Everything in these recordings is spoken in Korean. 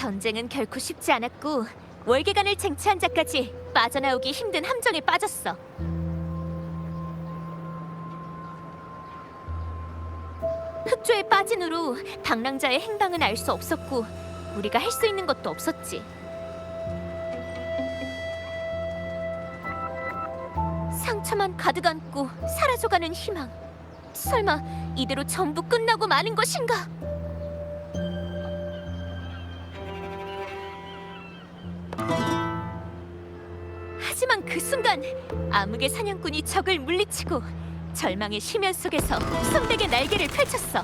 전쟁은 결코 쉽지 않았고 월계관을 쟁취한 자까지 빠져나오기 힘든 함정에 빠졌어. 흑조에 빠진 후로 방랑자의 행방은 알 수 없었고 우리가 할 수 있는 것도 없었지. 상처만 가득 안고 사라져가는 희망. 설마 이대로 전부 끝나고 마는 것인가? 하지만 그 순간 암흑의 사냥꾼이 적을 물리치고 절망의 심연 속에서 성백의 날개를 펼쳤어.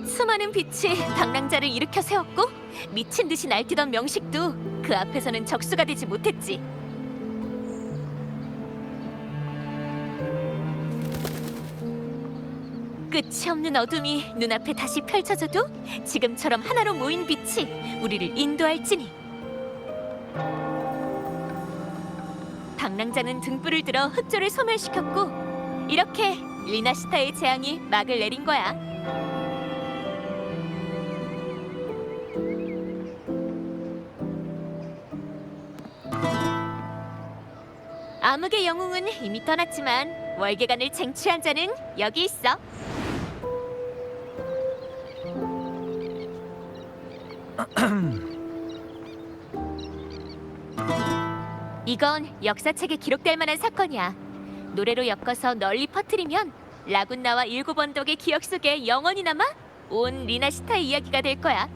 수많은 빛이 방랑자를 일으켜 세웠고 미친 듯이 날뛰던 명식도 그 앞에서는 적수가 되지 못했지. 끝이 없는 어둠이 눈앞에 다시 펼쳐져도 지금처럼 하나로 모인 빛이 우리를 인도할지니. 방랑자는 등불을 들어 흑조를 소멸시켰고 이렇게 리나시타의 재앙이 막을 내린 거야. 암흑의 영웅은 이미 떠났지만 월계관을 쟁취한 자는 여기 있어. 이건 역사책에 기록될 만한 사건이야. 노래로 엮어서 널리 퍼뜨리면 라군나와 일곱 언덕의 기억 속에 영원히 남아 온 리나시타의 이야기가 될 거야.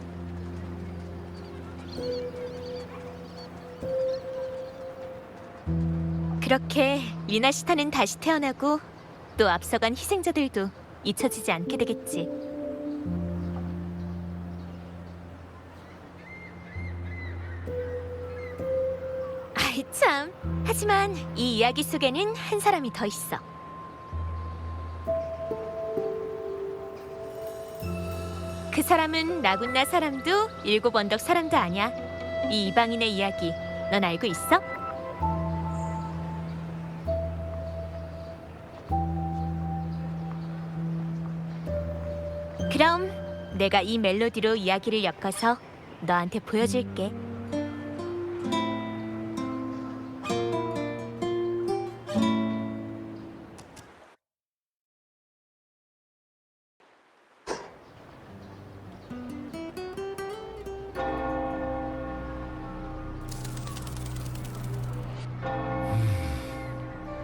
그렇게 리나시타는 다시 태어나고 또 앞서간 희생자들도 잊혀지지 않게 되겠지. 아이 참. 하지만 이 이야기 속에는 한 사람이 더 있어. 그 사람은 라군나 사람도 일곱 언덕 사람도 아니야. 이 이방인의 이야기 넌 알고 있어? 그럼 내가 이 멜로디로 이야기를 엮어서 너한테 보여줄게.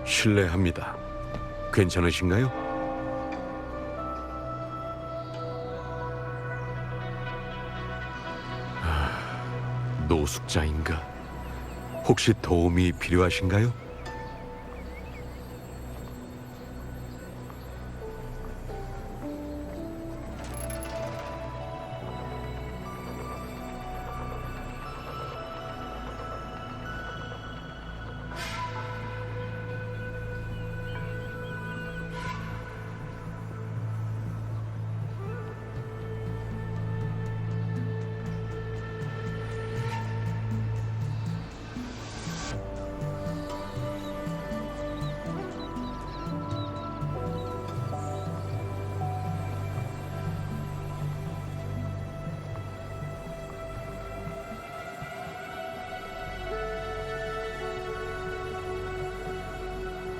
실례합니다. 괜찮으신가요? 노숙자인가? 혹시 도움이 필요하신가요?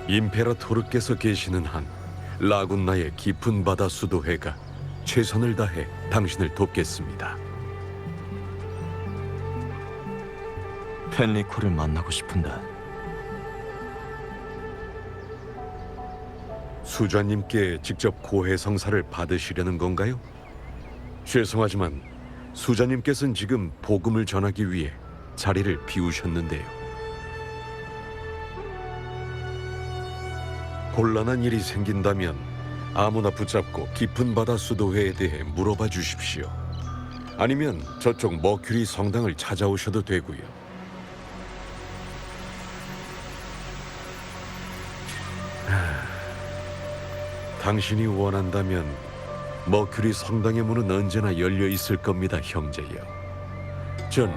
임페라토르께서 계시는 한 라군나의 깊은 바다 수도회가 최선을 다해 당신을 돕겠습니다. 펜리코를 만나고 싶은데. 수자님께 직접 고해 성사를 받으시려는 건가요? 죄송하지만 수자님께서는 지금 복음을 전하기 위해 자리를 비우셨는데요. 곤란한 일이 생긴다면 아무나 붙잡고 깊은 바다 수도회에 대해 물어봐 주십시오. 아니면 저쪽 머큐리 성당을 찾아오셔도 되고요. 당신이 원한다면 머큐리 성당의 문은 언제나 열려 있을 겁니다, 형제여. 전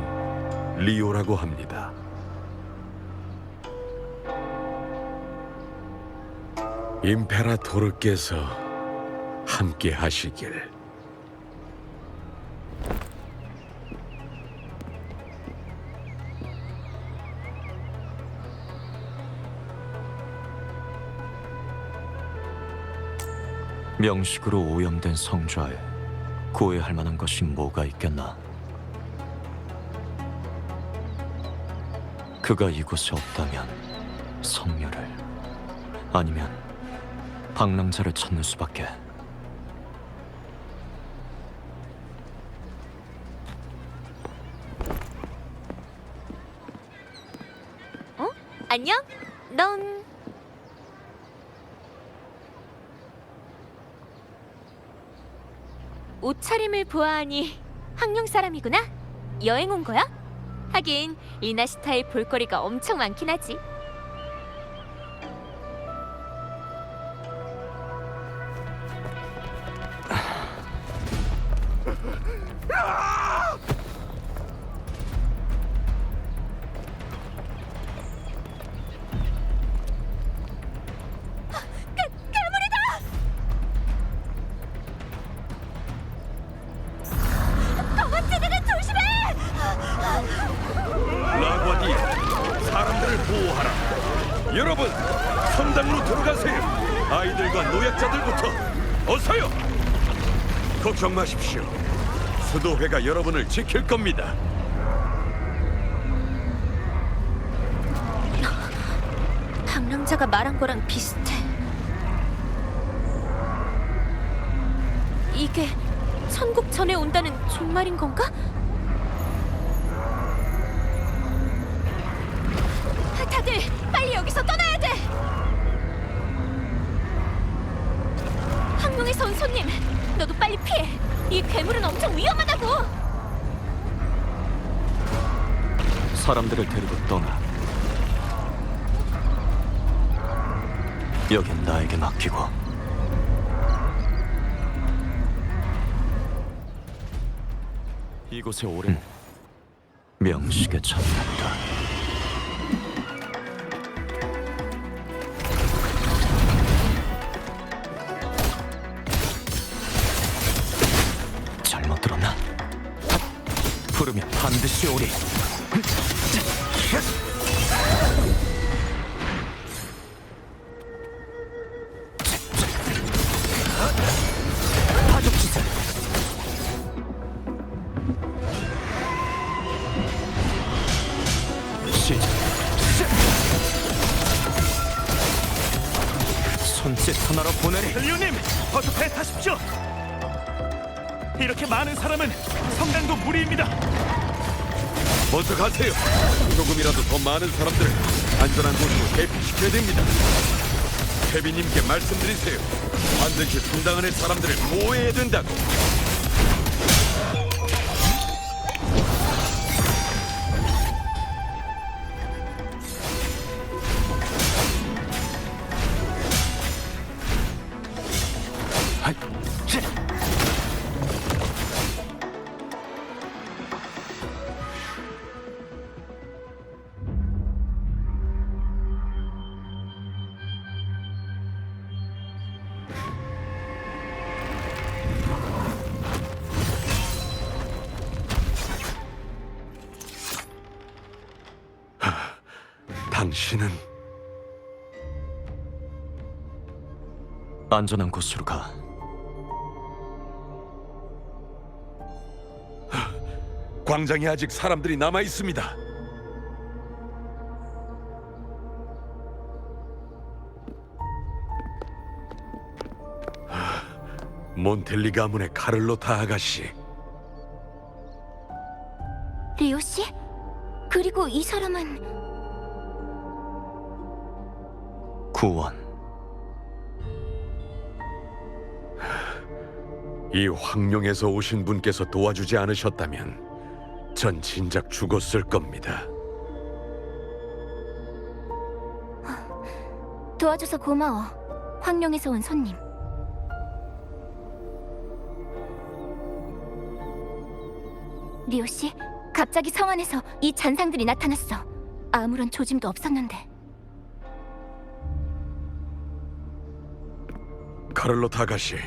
리오라고 합니다. 임페라토르께서 함께 하시길. 명식으로 오염된 성좌에 고해할 만한 것이 뭐가 있겠나? 그가 이곳에 없다면 성녀를, 아니면 방랑자를 찾는 수밖에. 안녕? 넌 옷차림을 보아하니 황룡 사람이구나? 여행 온 거야? 하긴 리나시타에 볼거리가 엄청 많긴 하지. 라과디, 사람들을 보호하라. 여러분, 성당으로 들어가세요. 아이들과 노약자들부터 어서요. 걱정 마십시오. 수도회가 여러분을 지킬 겁니다. 방랑자가 말한 거랑 비슷해. 이게 천국 전에 온다는 종말인 건가? 다들 빨리 여기서 떠나야 돼. 항룡에서 온 손님, 너도 빨리 피해. 이 괴물은 엄청 위험하다고. 사람들을 데리고 떠나. 여긴 나에게 맡기고. 이곳에 오른 명식에 참는다. 잘못 들었나? 부르면 반드시 오리. 파죽지세. 시작. 손짓 하나로 보내리. 류님, 어서 배 타십시오. 이렇게 많은 사람은 성당도 무리입니다. 먼저 가세요. 조금이라도 더 많은 사람들을 안전한 곳으로 대피시켜야 됩니다. 케비님께 말씀드리세요. 반드시 성당 안의 사람들을 보호해야 된다고. 하이, 찌. 당신은 안전한 곳으로 가. 광장에 아직 사람들이 남아 있습니다. 몬텔리 가문의 카를로타 아가씨. 리오 씨? 그리고 이 사람은 구원. 이 황룡에서 오신 분께서 도와주지 않으셨다면 전 진작 죽었을 겁니다. 도와줘서 고마워. 황룡에서 온 손님. 리오 씨, 갑자기 성 안에서 이 잔상들이 나타났어. 아무런 조짐도 없었는데. 카를로타 아가씨,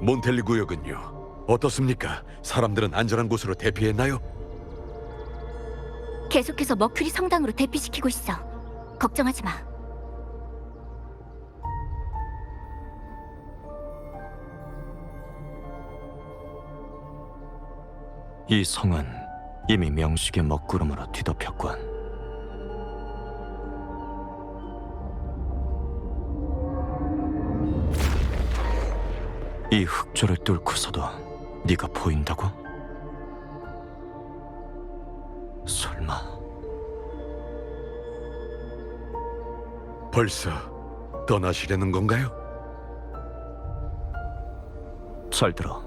몬텔리 구역은요? 어떻습니까? 사람들은 안전한 곳으로 대피했나요? 계속해서 머큐리 성당으로 대피시키고 있어. 걱정하지 마. 이 성은 이미 명식의 먹구름으로 뒤덮였군. 이 흑조를 뚫고서도 네가 보인다고? 설마 벌써 떠나시려는 건가요? 잘 들어.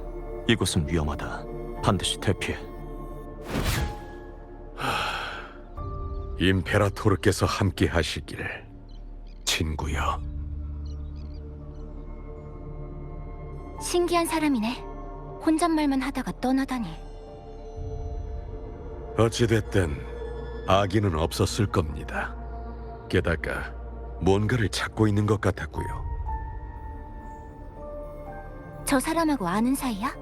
이곳은 위험하다. 반드시 대피해. 임페라토르께서 함께 하시길, 친구여. 신기한 사람이네. 혼잣말만 하다가 떠나다니. 어찌됐든 아기는 없었을 겁니다. 게다가 뭔가를 찾고 있는 것 같았고요. 저 사람하고 아는 사이야?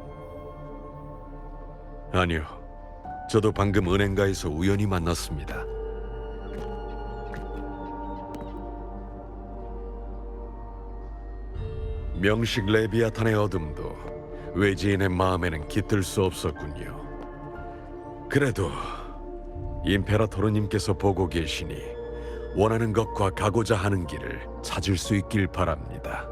아니요, 저도 방금 은행가에서 우연히 만났습니다. 명식 레비아탄의 어둠도 외지인의 마음에는 깃들 수 없었군요. 그래도 임페라토르님께서 보고 계시니 원하는 것과 가고자 하는 길을 찾을 수 있길 바랍니다.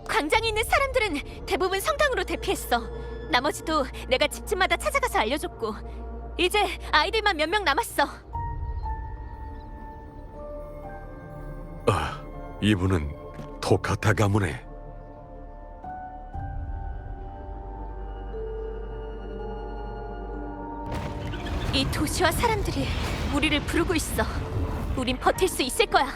광장에 있는 사람들은 대부분 성당으로 대피했어. 나머지도 내가 집집마다 찾아가서 알려줬고, 이제 아이들만 몇 명 남았어. 아, 이분은 토카타 가문의 이 도시와 사람들이 우리를 부르고 있어. 우린 버틸 수 있을 거야.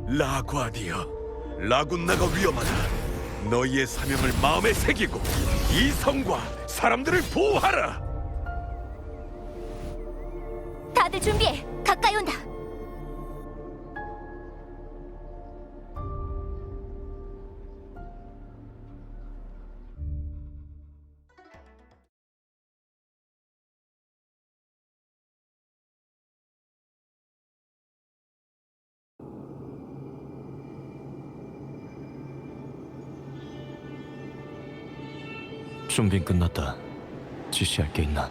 라과디어, 라군나가 위험하다. 너희의 사명을 마음에 새기고 이 성과 사람들을 보호하라. 다들 준비해. 가까이 온다. 준비는 끝났다. 지시할 게 있나?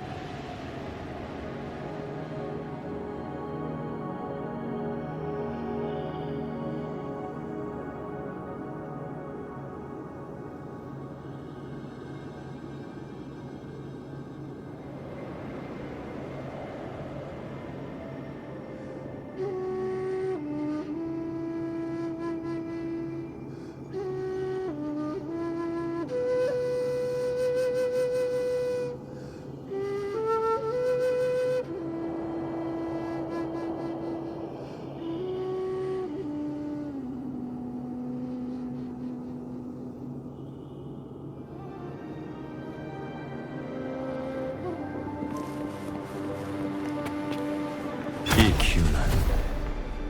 이 기운은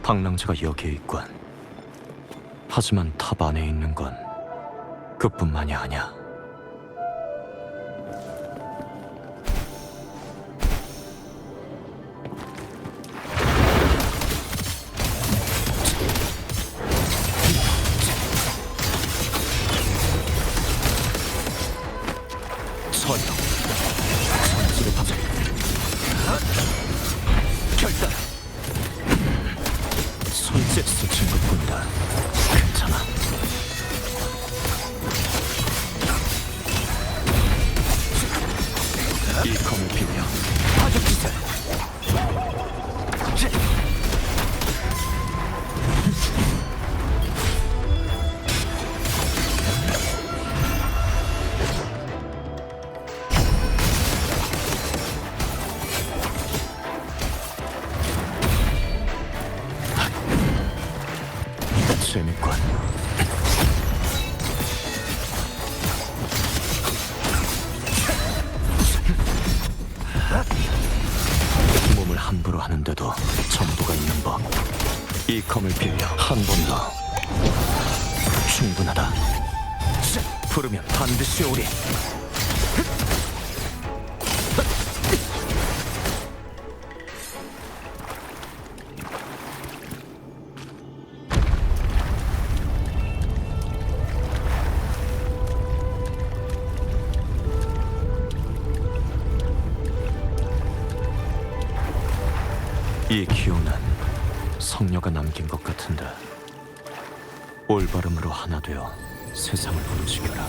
방랑자가 여기에 있군. 하지만 탑 안에 있는 건 그뿐만이 아니야. 서령 선수를 받아 결단. 손짓 스친 것뿐이다. 괜찮아. 무서운데도 정도가 있는 법. 이 검을 빌려 한 번 더. 충분하다. 부르면 반드시 오리. 이 기운은 성녀가 남긴 것 같은데 올바름으로 하나 되어 세상을 움직여라.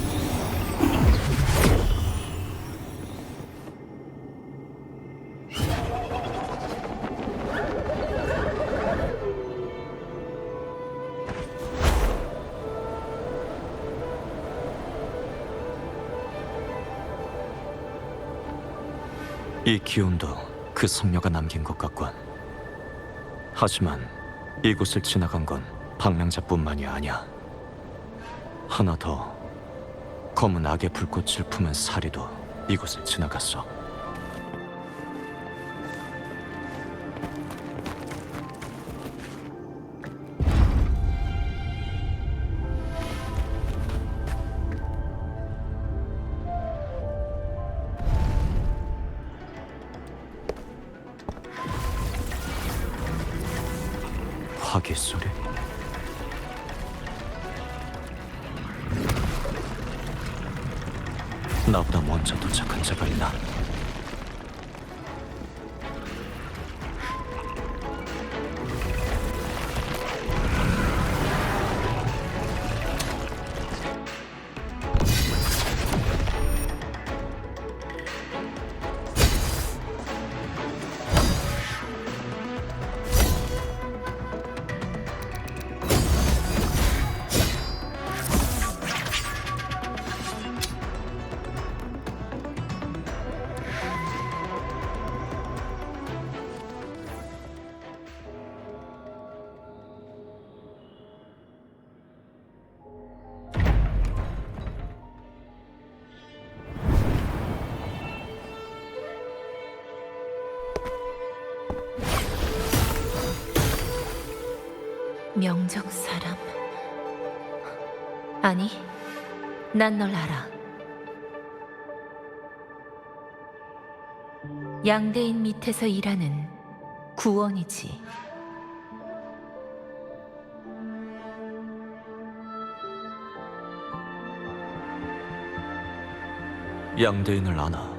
이 기운도 그 성녀가 남긴 것 같군. 하지만 이곳을 지나간 건 방랑자뿐만이 아니야. 하나 더, 검은 악의 불꽃을 품은 사리도 이곳을 지나갔어. 화기 소리? 나보다 먼저 도착한 자가 있나? 명정 사람? 아니, 난 널 알아. 양대인 밑에서 일하는 구원이지. 양대인을 아나?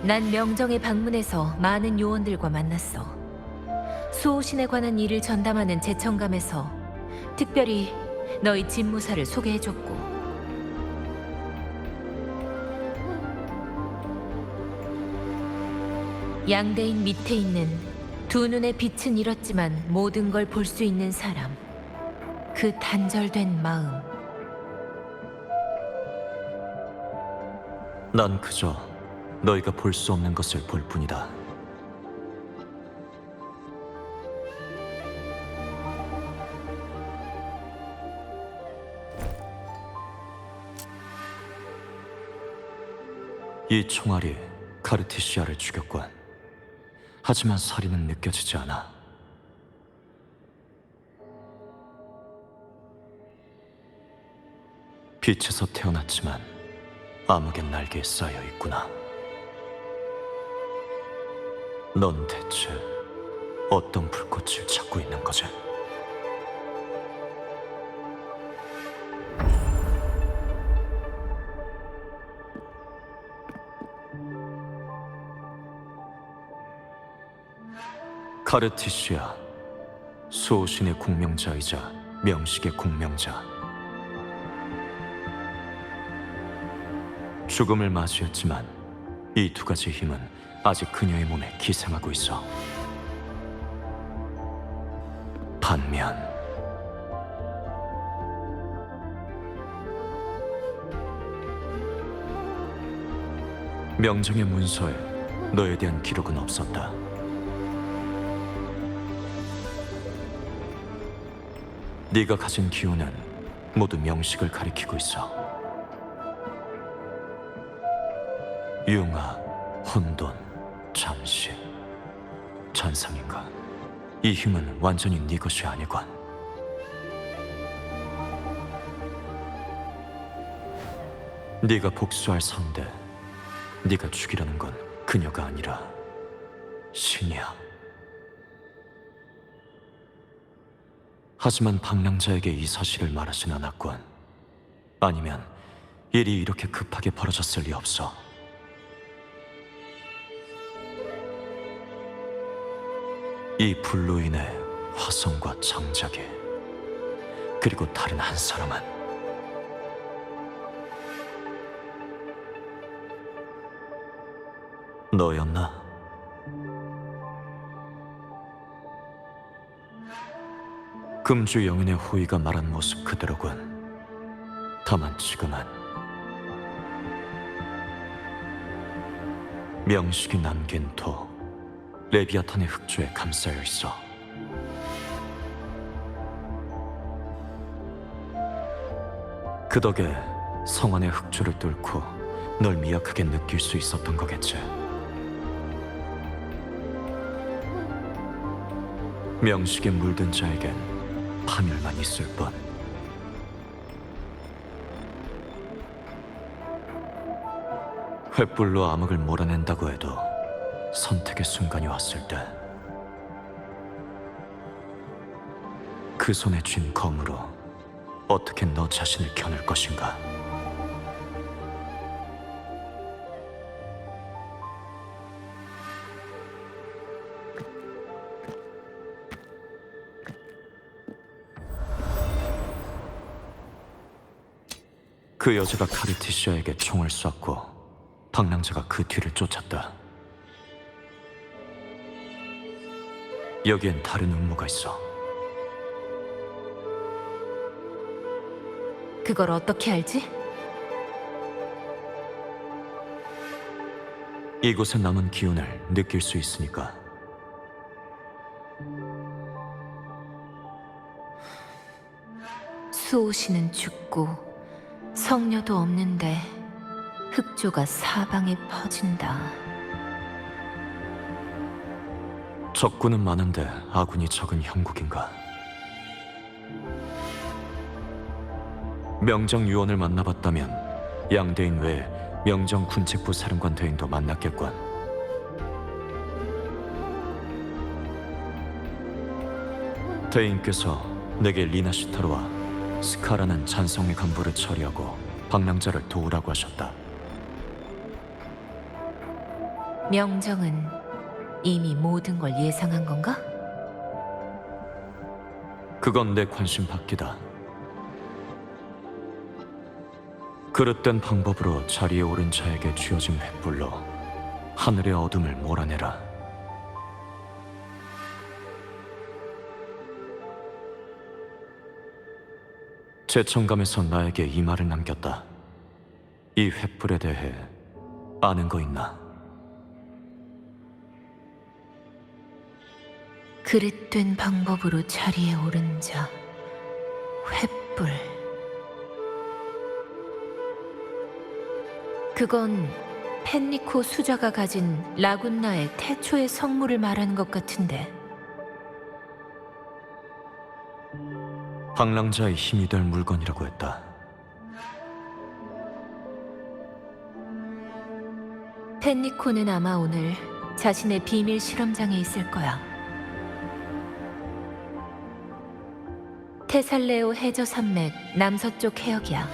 난 명정에 방문해서 많은 요원들과 만났어. 수호신에 관한 일을 전담하는 제천감에서 특별히 너희 집무사를 소개해줬고, 양대인 밑에 있는 두 눈의 빛은 잃었지만 모든 걸 볼 수 있는 사람, 그 단절된 마음. 난 그저 너희가 볼 수 없는 것을 볼 뿐이다. 이 총알이 카르티시아를 죽였군. 하지만 살인은 느껴지지 않아. 빛에서 태어났지만 암흑의 날개에 쌓여 있구나. 넌 대체 어떤 불꽃을 찾고 있는 거지? 카르티시아, 수호신의 공명자이자 명식의 공명자. 죽음을 맞이했지만 이 두 가지 힘은 아직 그녀의 몸에 기생하고 있어. 반면 명정의 문서에 너에 대한 기록은 없었다. 네가 가진 기운은 모두 명식을 가리키고 있어. 융화, 혼돈, 잠시, 잔상인가? 이 힘은 완전히 네 것이 아니건. 네가 복수할 상대, 네가 죽이려는 건 그녀가 아니라 신이야. 하지만 방랑자에게 이 사실을 말하진 않았군. 아니면 일이 이렇게 급하게 벌어졌을 리 없어. 이 불로 인해 화성과 장작이, 그리고 다른 한 사람은 너였나? 금주 영인의 호의가 말한 모습 그대로군. 다만 지금은 명식이 남긴 도, 레비아탄의 흑조에 감싸여 있어. 그 덕에 성안의 흑조를 뚫고 널 미약하게 느낄 수 있었던 거겠지. 명식에 물든 자에겐 파멸만 있을 뿐. 횃불로 암흑을 몰아낸다고 해도 선택의 순간이 왔을 때 그 손에 쥔 검으로 어떻게 너 자신을 겨눌 것인가? 그 여자가 카르티시아에게 총을 쐈고 방랑자가 그 뒤를 쫓았다. 여기엔 다른 음모가 있어. 그걸 어떻게 알지? 이곳에 남은 기운을 느낄 수 있으니까. 수호신은 죽고 성녀도 없는데 흑조가 사방에 퍼진다. 적군은 많은데 아군이 적은 형국인가? 명정 유언을 만나봤다면 양대인 외에 명정 군책부 사령관 대인도 만났겠군. 대인께서 내게 리나시타르와 스카라는 잔성의 간부를 처리하고 방랑자를 도우라고 하셨다. 명정은 이미 모든 걸 예상한 건가? 그건 내 관심 밖이다. 그릇된 방법으로 자리에 오른 자에게 쥐어진 횃불로 하늘의 어둠을 몰아내라. 제천감에서 나에게 이 말을 남겼다. 이 횃불에 대해 아는 거 있나? 그릇된 방법으로 자리에 오른 자, 횃불. 그건 펜리코 수자가 가진 라군나의 태초의 성물을 말하는 것 같은데. 방랑자의 힘이 될 물건이라고 했다. 펜리코는 아마 오늘 자신의 비밀 실험장에 있을 거야. 테살레오 해저 산맥 남서쪽 해역이야.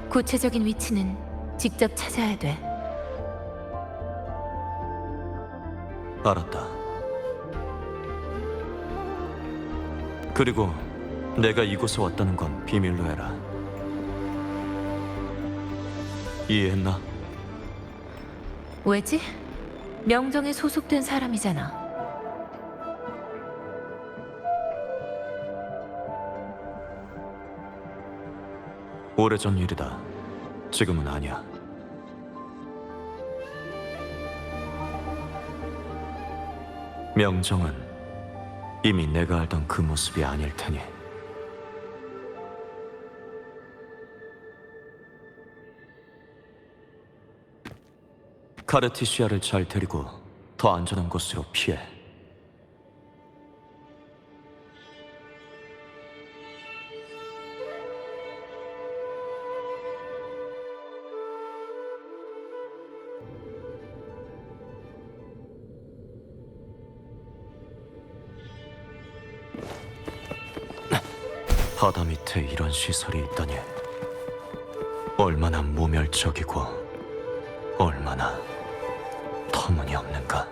구체적인 위치는 직접 찾아야 돼. 알았다. 그리고 내가 이곳에 왔다는 건 비밀로 해라. 이해했나? 왜지? 명정에 소속된 사람이잖아. 오래전 일이다. 지금은 아니야. 명정은 이미 내가 알던 그 모습이 아닐 테니. 카르티시아를 잘 데리고 더 안전한 곳으로 피해. 바다 밑에 이런 시설이 있다니 얼마나 모멸적이고 얼마나 터무니없는가.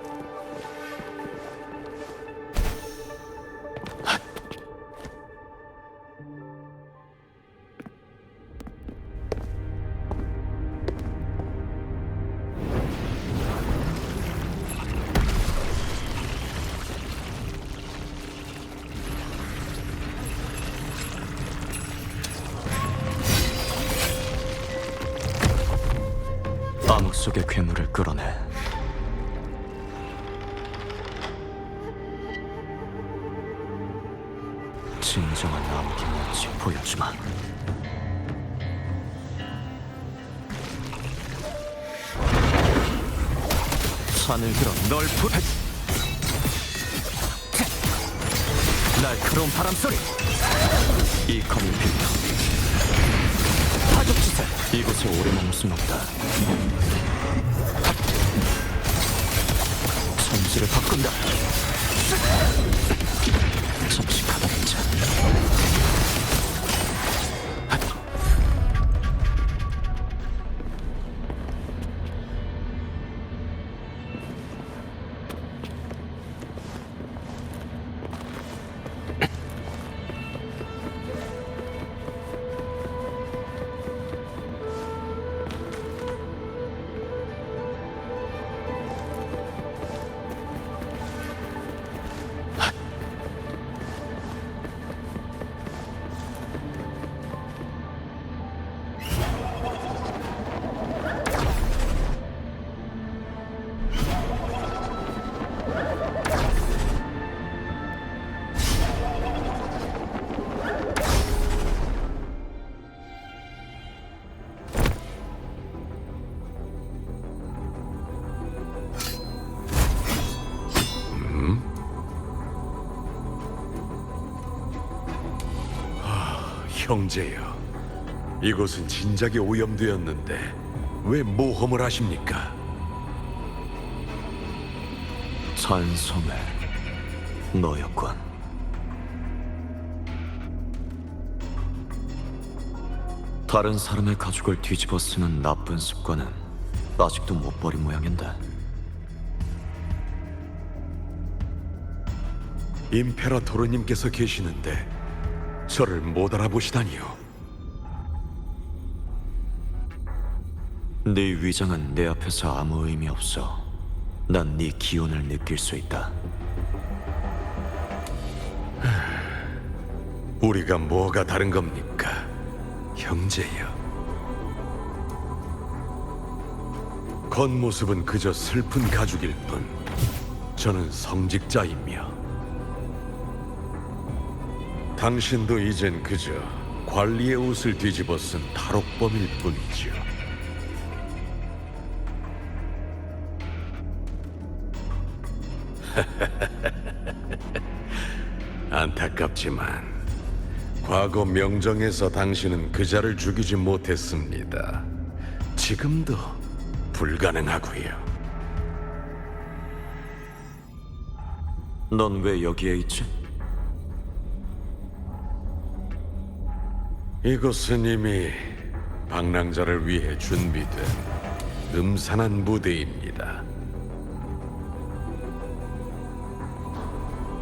암흑 속의 괴물을 끌어내. 진정한 암흑이 뭔지 보여주마. 산을 들어 널 부탁. 날카로운 바람소리. 이 검을 빌려 파격지세. 이곳에 오래 머물 순 없다. 천지를 바꾼다. 잠시 가다듬자. 형제여, 이곳은 진작에 오염되었는데 왜 모험을 하십니까? 찬성해. 너였군. 다른 사람의 가죽을 뒤집어 쓰는 나쁜 습관은 아직도 못 버린 모양인데. 임페라토르님께서 계시는데 저를 못 알아보시다니요. 네 위장은 내 앞에서 아무 의미 없어. 난 네 기운을 느낄 수 있다. 우리가 뭐가 다른 겁니까, 형제여? 겉모습은 그저 슬픈 가죽일 뿐 저는 성직자이며 당신도 이젠 그저 관리의 옷을 뒤집어 쓴 탈옥범일 뿐이죠. 안타깝지만 과거 명정에서 당신은 그자를 죽이지 못했습니다. 지금도 불가능하고요. 넌 왜 여기에 있지? 이곳은 이미 방랑자를 위해 준비된 음산한 무대입니다.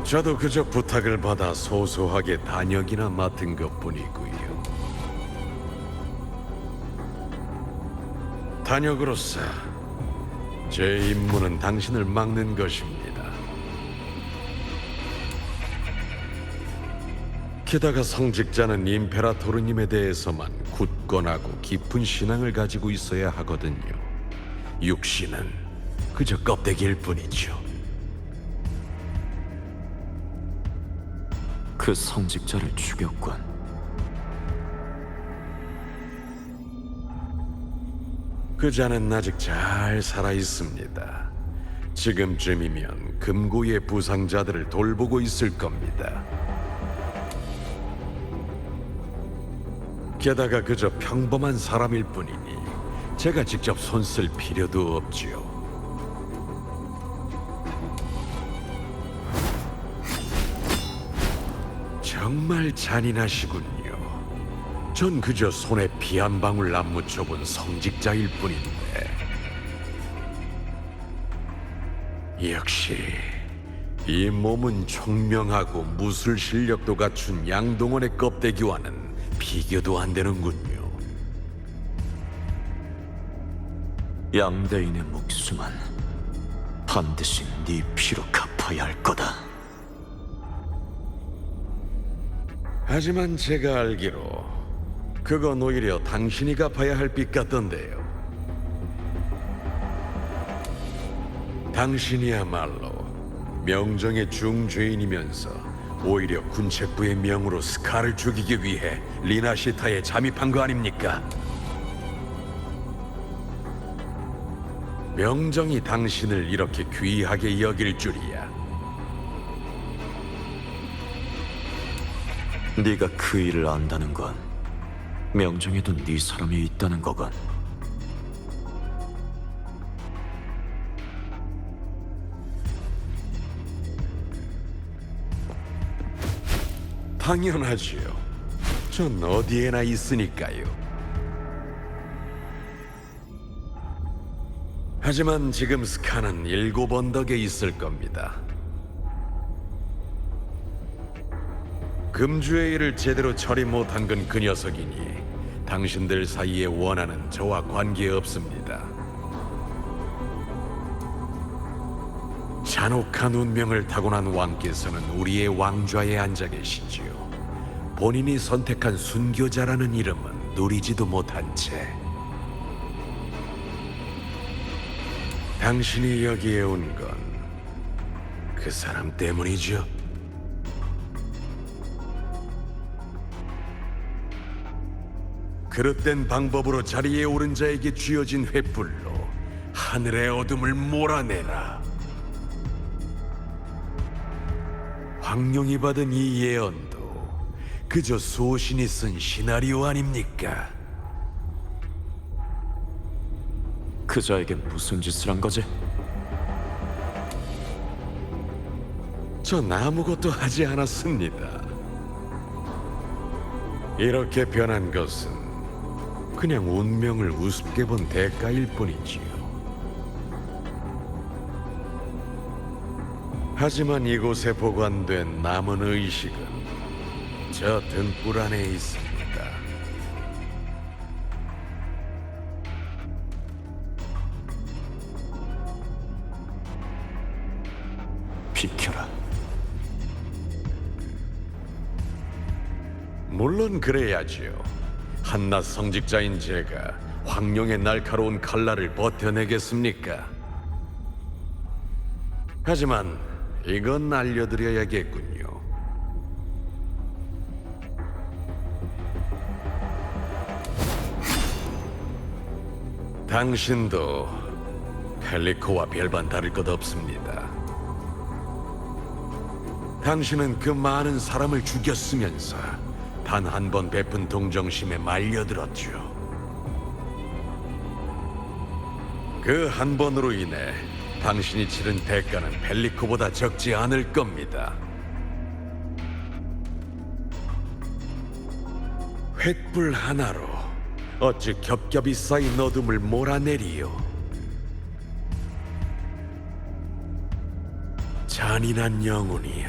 저도 그저 부탁을 받아 소소하게 단역이나 맡은 것뿐이고요. 단역으로서 제 임무는 당신을 막는 것입니다. 게다가 성직자는 임페라토르님에 대해서만 굳건하고 깊은 신앙을 가지고 있어야 하거든요. 육신은 그저 껍데기일 뿐이죠. 그 성직자를 죽였군. 그 자는 아직 잘 살아 있습니다. 지금쯤이면 금고의 부상자들을 돌보고 있을 겁니다. 게다가 그저 평범한 사람일 뿐이니 제가 직접 손 쓸 필요도 없지요. 정말 잔인하시군요. 전 그저 손에 피 한 방울 안 묻혀본 성직자일 뿐인데. 역시 이 몸은 총명하고 무술 실력도 갖춘 양동원의 껍데기와는 비교도 안 되는군요. 양대인의 목숨은 반드시 네 피로 갚아야 할 거다. 하지만 제가 알기로 그건 오히려 당신이 갚아야 할 빚 같던데요. 당신이야말로 명정의 중죄인이면서 오히려 군책부의 명으로 스카를 죽이기 위해 리나시타에 잠입한 거 아닙니까? 명정이 당신을 이렇게 귀하게 여길 줄이야. 네가 그 일을 안다는 건 명정에도 네 사람이 있다는 거건. 당연하지요. 전 어디에나 있으니까요. 하지만 지금 스카는 7 언덕에 있을 겁니다. 금주의 일을 제대로 처리 못한 건 그 녀석이니 당신들 사이의 원한은 저와 관계없습니다. 잔혹한 운명을 타고난 왕께서는 우리의 왕좌에 앉아 계시지요. 본인이 선택한 순교자라는 이름은 누리지도 못한 채 당신이 여기에 온 건 그 사람 때문이죠. 그릇된 방법으로 자리에 오른 자에게 쥐어진 횃불로 하늘의 어둠을 몰아내라. 황룡이 받은 이 예언도 그저 소신이 쓴 시나리오 아닙니까? 그 자에게 무슨 짓을 한 거지? 전 아무것도 하지 않았습니다. 이렇게 변한 것은 그냥 운명을 우습게 본 대가일 뿐이지요. 하지만 이곳에 보관된 남은 의식은 저 등불 안에 있습니다. 비켜라. 물론 그래야지요. 한낱 성직자인 제가 황룡의 날카로운 칼날을 버텨내겠습니까? 하지만 이건 알려드려야겠군요. 당신도 펠리코와 별반 다를 것 없습니다. 당신은 그 많은 사람을 죽였으면서 단 한 번 베푼 동정심에 말려들었죠. 그 한 번으로 인해 당신이 치른 대가는 펠리코보다 적지 않을 겁니다. 횃불 하나로 어찌 겹겹이 쌓인 어둠을 몰아내리요. 잔인한 영혼이여,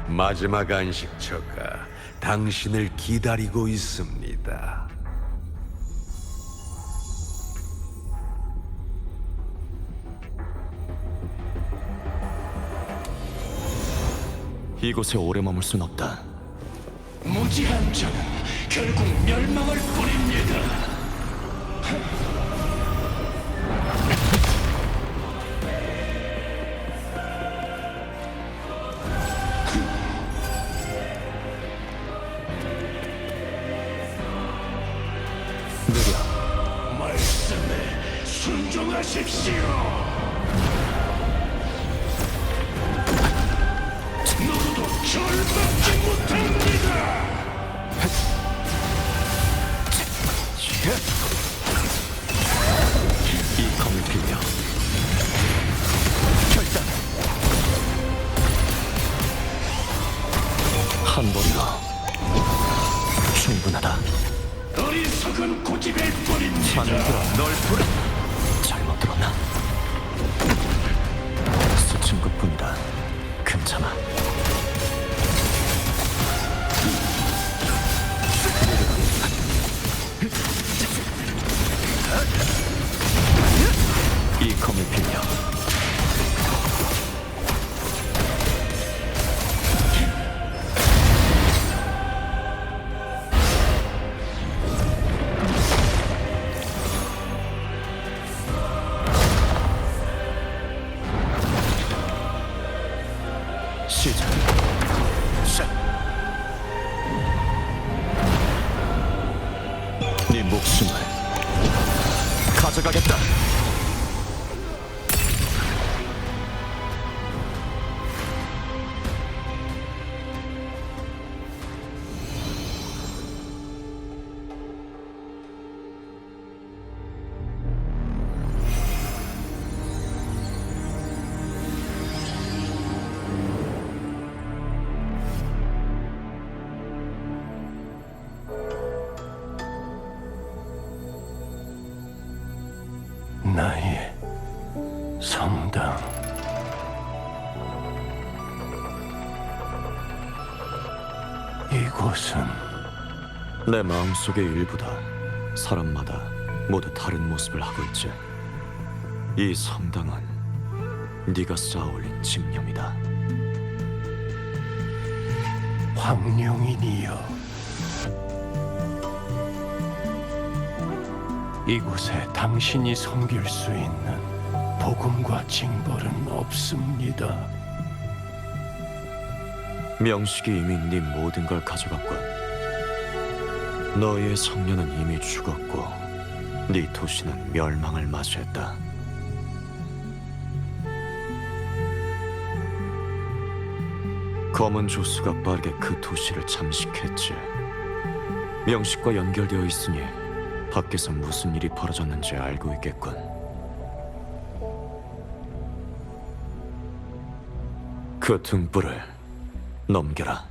마지막 안식처가 당신을 기다리고 있습니다. 이곳에 오래 머물 순 없다. 무지한 자는 결국 멸망할 뿐입니다. 느려. 말씀을 하시오. 누구도 절 막지 못합니다. 이 검을 빌려 결단. 한 번이나 충분하다. 어리석은 고집일 뿐입니다. 하늘들아 널 부르. 잘못 들었나? 스친 것뿐이다. 괜찮아. 이 검을 빌려 시작. 샷. 네 목숨을 가져가겠다. 나의 성당. 이곳은 내 마음속의 일부다. 사람마다 모두 다른 모습을 하고 있지. 이 성당은 네가 쌓아올린 집념이다. 황룡인이여, 이곳에 당신이 섬길 수 있는 복음과 징벌은 없습니다. 명식이 이미 네 모든 걸 가져갔군. 너희의 성녀는 이미 죽었고 네 도시는 멸망을 맞이했다. 검은 조수가 빠르게 그 도시를 잠식했지. 명식과 연결되어 있으니 밖에서 무슨 일이 벌어졌는지 알고 있겠군. 그 등불을 넘겨라.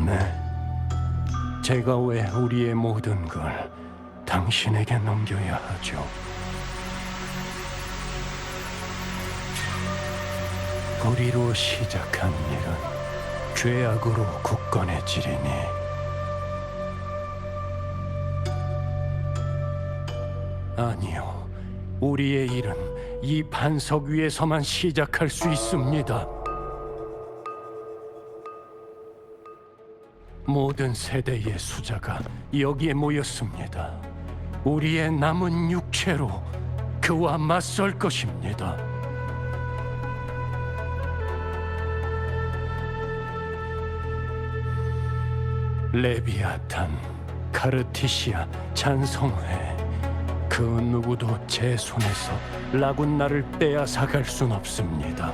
네, 제가 왜 우리의 모든 걸 당신에게 넘겨야 하죠? 우리로 시작한 일은 죄악으로 굳건해지리니 아니요, 우리의 일은 이 반석 위에서만 시작할 수 있습니다. 모든 세대의 수자가 여기에 모였습니다. 우리의 남은 육체로 그와 맞설 것입니다. 레비아탄, 카르티시아, 찬성회, 그 누구도 제 손에서 라군나를 빼앗아갈 순 없습니다.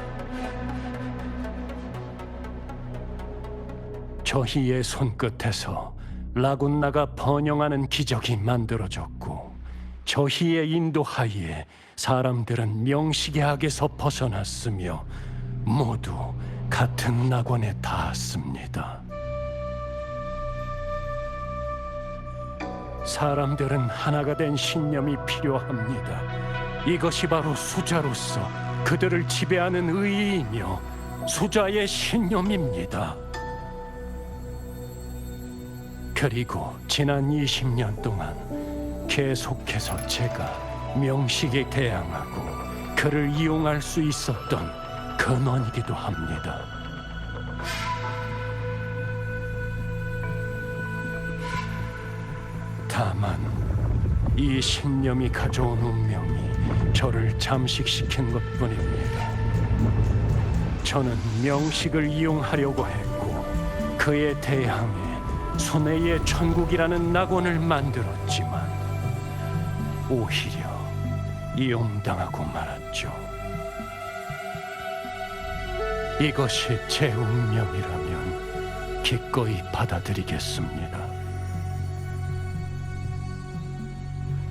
저희의 손끝에서 라군나가 번영하는 기적이 만들어졌고, 저희의 인도하에 사람들은 명식의 악에서 벗어났으며 모두 같은 낙원에 닿았습니다. 사람들은 하나가 된 신념이 필요합니다. 이것이 바로 수자로서 그들을 지배하는 의의이며 수자의 신념입니다. 그리고 지난 20년 동안 계속해서 제가 명식에 대항하고 그를 이용할 수 있었던 근원이기도 합니다. 다만 이 신념이 가져온 운명이 저를 잠식시킨 것뿐입니다. 저는 명식을 이용하려고 했고 그에 대항해 순회의 천국이라는 낙원을 만들었지만 오히려 이용당하고 말았죠. 이것이 제 운명이라면 기꺼이 받아들이겠습니다.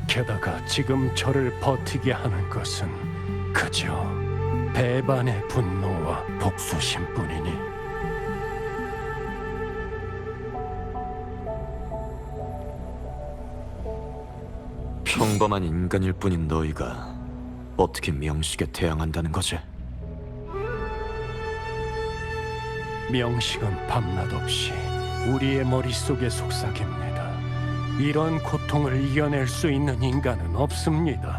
게다가 지금 저를 버티게 하는 것은 그저 배반의 분노와 복수심뿐이니 평범한 인간일 뿐인 너희가 어떻게 명식에 대항한다는 거지? 명식은 밤낮 없이 우리의 머릿속에 속삭입니다. 이런 고통을 이겨낼 수 있는 인간은 없습니다.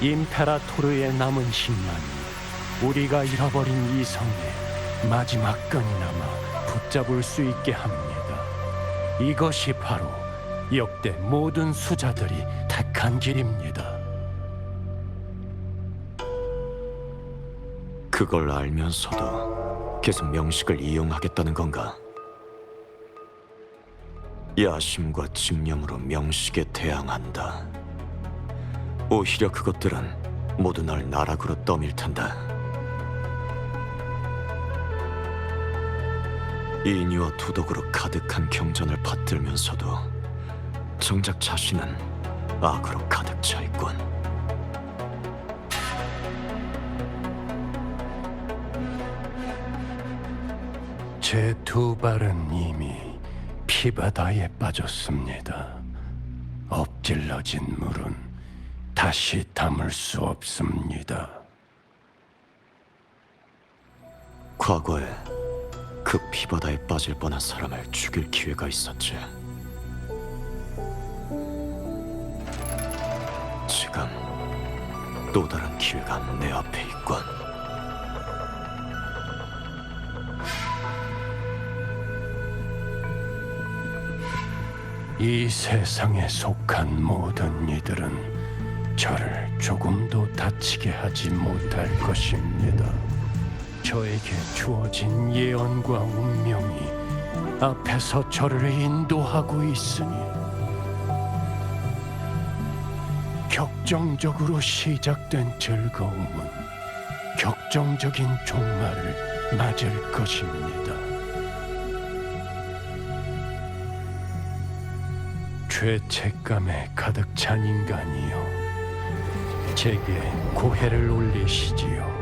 임페라토르의 남은 힘만이 우리가 잃어버린 이성의 마지막 끈이나마 붙잡을 수 있게 합니다. 이것이 바로 역대 모든 수자들이 택한 길입니다. 그걸 알면서도 계속 명식을 이용하겠다는 건가? 야심과 집념으로 명식에 대항한다. 오히려 그것들은 모두 널 나락으로 떠밀 텐다. 인유와 도덕으로 가득한 경전을 받들면서도 정작 자신은 악으로 가득 차 있군. 제 두 발은 이미 피바다에 빠졌습니다. 엎질러진 물은 다시 담을 수 없습니다. 과거에 그 피바다에 빠질 뻔한 사람을 죽일 기회가 있었지. 지금 또 다른 기회가 내 앞에 있군. 이 세상에 속한 모든 이들은 저를 조금도 다치게 하지 못할 것입니다. 저에게 주어진 예언과 운명이 앞에서 저를 인도하고 있으니 격정적으로 시작된 즐거움은 격정적인 종말을 맞을 것입니다. 죄책감에 가득 찬 인간이여, 제게 고해를 올리시지요.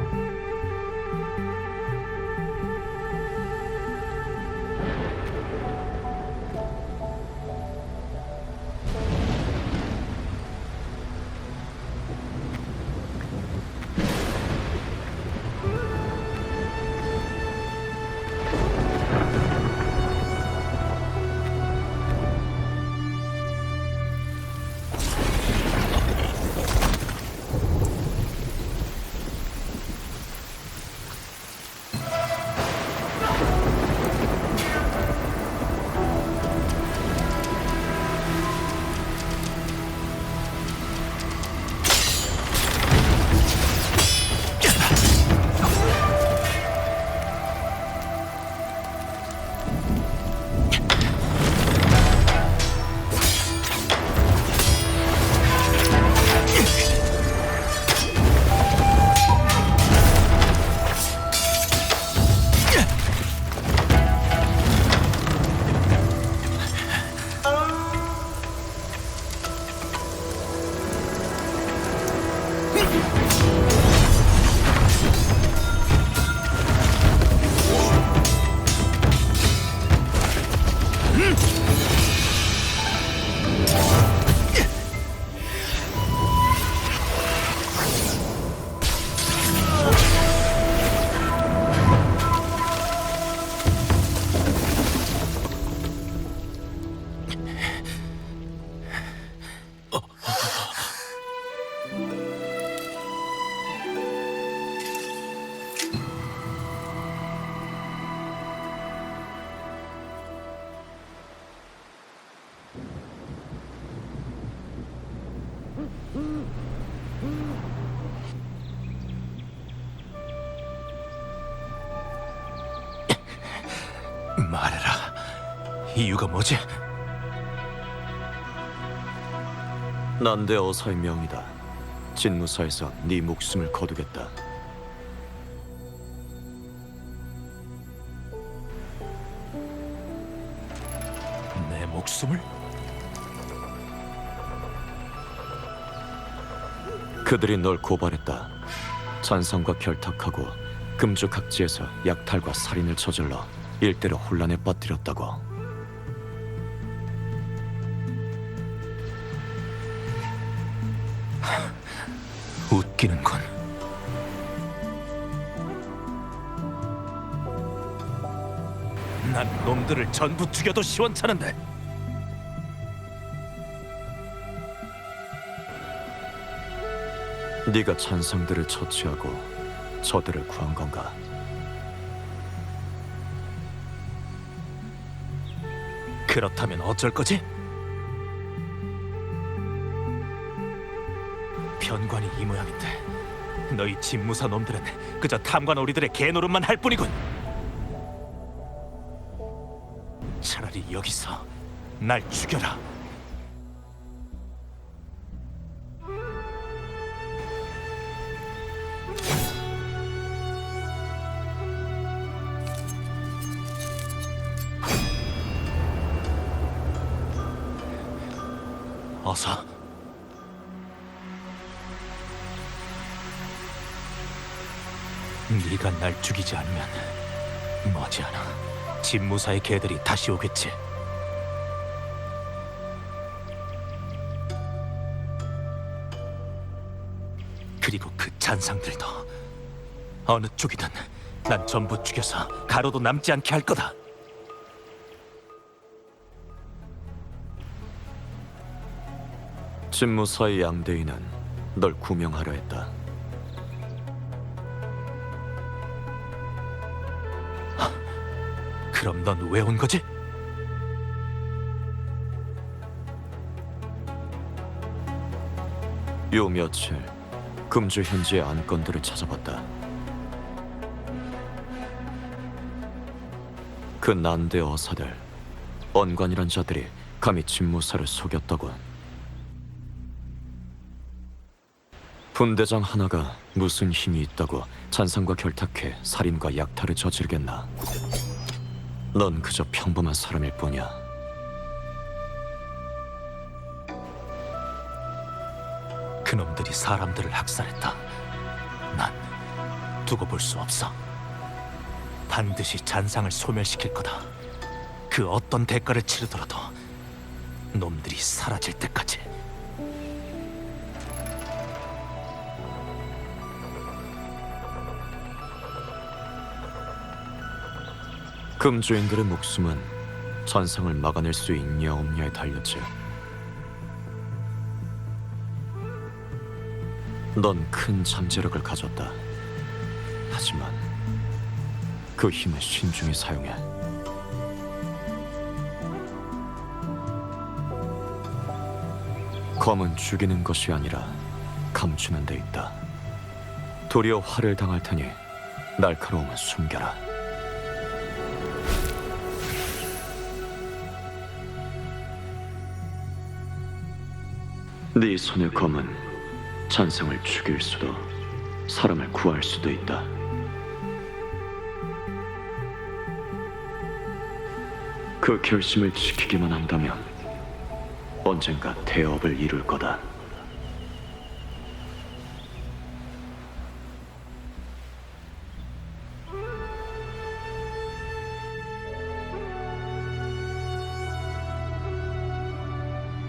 말해라. 이유가 뭐지? 난데 어사의 명이다. 진무사에서 네 목숨을 거두겠다. 내 목숨을? 그들이 널 고발했다. 잔상과 결탁하고 금주각지에서 약탈과 살인을 저질러 일대로 혼란에 빠뜨렸다고. 웃기는군. 난 놈들을 전부 죽여도 시원찮은데. 네가 잔상들을 처치하고 저들을 구한 건가? 그렇다면 어쩔 거지? 변관이 이 모양인데 너희 진무사 놈들은 그저 탐관오리들의 개노릇만 할 뿐이군. 차라리 여기서 날 죽여라. 어서. 네가 날 죽이지 않으면 머지않아 진무사의 개들이 다시 오겠지. 그리고 그 잔상들도 어느 쪽이든 난 전부 죽여서 가로도 남지 않게 할 거다. 진무사의 양대인은 널 구명하려 했다. 그럼 넌 왜 온 거지? 요 며칠 금주 현지의 안건들을 찾아봤다. 그 난대 어사들, 언관이란 자들이 감히 진무사를 속였다고. 분대장 하나가 무슨 힘이 있다고 잔상과 결탁해 살인과 약탈을 저지르겠나. 넌 그저 평범한 사람일 뿐이야. 그놈들이 사람들을 학살했다. 난 두고 볼 수 없어. 반드시 잔상을 소멸시킬 거다. 그 어떤 대가를 치르더라도 놈들이 사라질 때까지. 금주인들의 목숨은 잔상을 막아낼 수 있냐 없냐에 달렸지. 넌 큰 잠재력을 가졌다. 하지만 그 힘을 신중히 사용해. 검은 죽이는 것이 아니라 감추는 데 있다. 도리어 화를 당할 테니 날카로움은 숨겨라. 네 손의 검은 잔상을 죽일 수도 사람을 구할 수도 있다. 그 결심을 지키기만 한다면 언젠가 대업을 이룰 거다.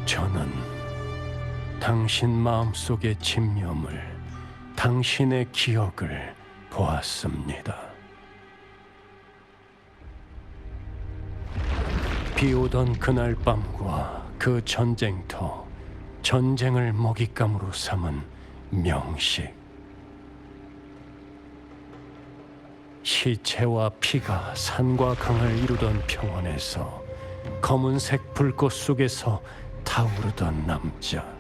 저는 당신 마음속의 집념을, 당신의 기억을 보았습니다. 비오던 그날 밤과 그 전쟁터, 전쟁을 먹잇감으로 삼은 명식. 시체와 피가 산과 강을 이루던 평원에서 검은색 불꽃 속에서 타오르던 남자.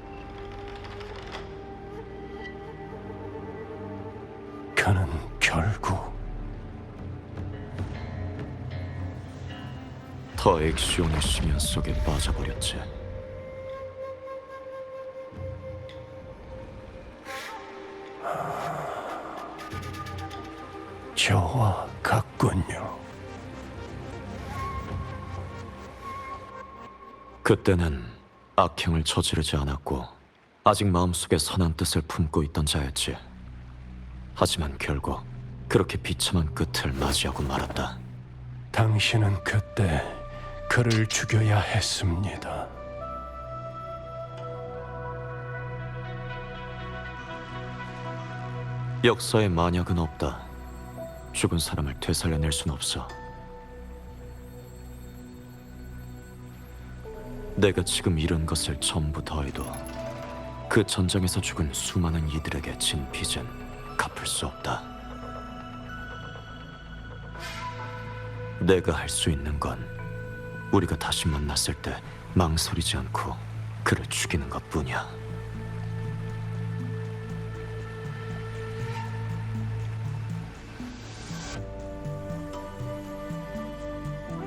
그는 결국 더 엑시온의 심연 속에 빠져버렸지. 저와 같군요. 그때는 악행을 저지르지 않았고 아직 마음속에 선한 뜻을 품고 있던 자였지. 하지만 결국 그렇게 비참한 끝을 맞이하고 말았다. 당신은 그때 그를 죽여야 했습니다. 역사에 만약은 없다. 죽은 사람을 되살려낼 순 없어. 내가 지금 잃은 것을 전부 더해도 그 전장에서 죽은 수많은 이들에게 진 빚은 갚을 수 없다. 내가 할 수 있는 건 우리가 다시 만났을 때 망설이지 않고 그를 죽이는 것뿐이야.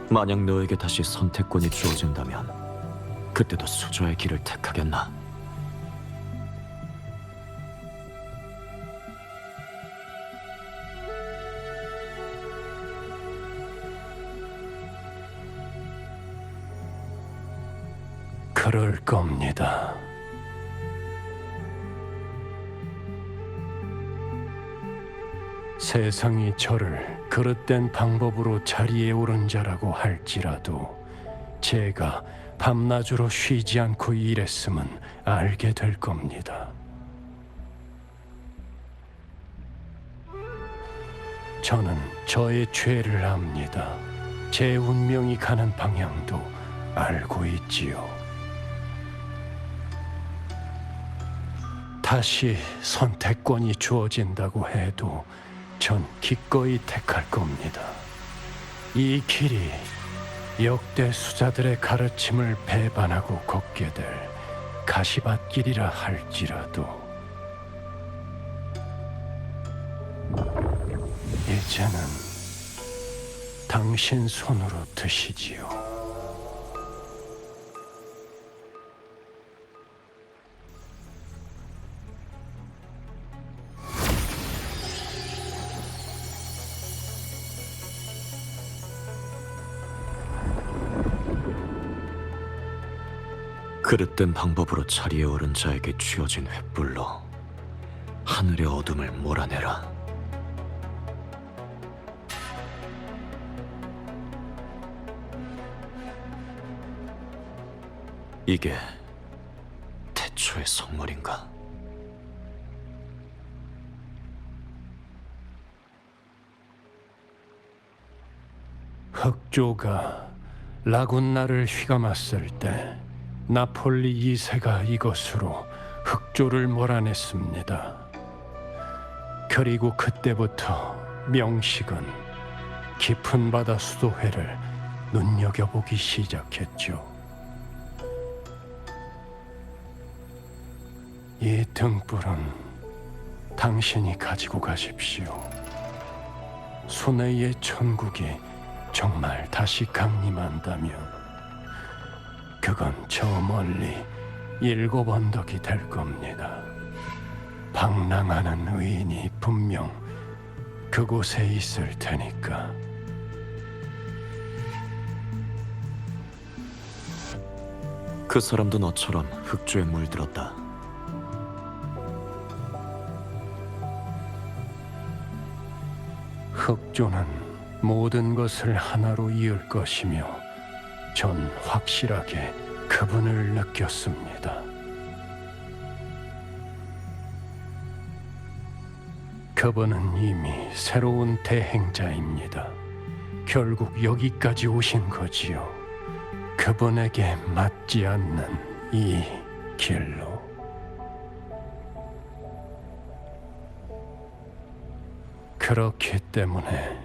만약 너에게 다시 선택권이 주어진다면 그때도 수저의 길을 택하겠나? 그럴 겁니다. 세상이 저를 그릇된 방법으로 자리에 오른 자라고 할지라도 제가 밤낮으로 쉬지 않고 일했음은 알게 될 겁니다. 저는 저의 죄를 압니다. 제 운명이 가는 방향도 알고 있지요. 다시 선택권이 주어진다고 해도 전 기꺼이 택할 겁니다. 이 길이 역대 수자들의 가르침을 배반하고 걷게 될 가시밭길이라 할지라도 이제는 당신 손으로 드시지요. 그릇된 방법으로 자리에 오른 자에게 쥐어진 횃불로 하늘의 어둠을 몰아내라. 이게 태초의 성물인가? 흑조가 라군나를 휘감았을 때 나폴리 2세가 이것으로 흑조를 몰아냈습니다. 그리고 그때부터 명식은 깊은 바다 수도회를 눈여겨보기 시작했죠. 이 등불은 당신이 가지고 가십시오. 소네의 천국이 정말 다시 강림한다면 그건 저 멀리 7 언덕이 될 겁니다. 방랑하는 의인이 분명 그곳에 있을 테니까. 그 사람도 너처럼 흑조에 물들었다. 흑조는 모든 것을 하나로 이을 것이며 전 확실하게 그분을 느꼈습니다. 그분은 이미 새로운 대행자입니다. 결국 여기까지 오신 거지요. 그분에게 맞지 않는 이 길로. 그렇기 때문에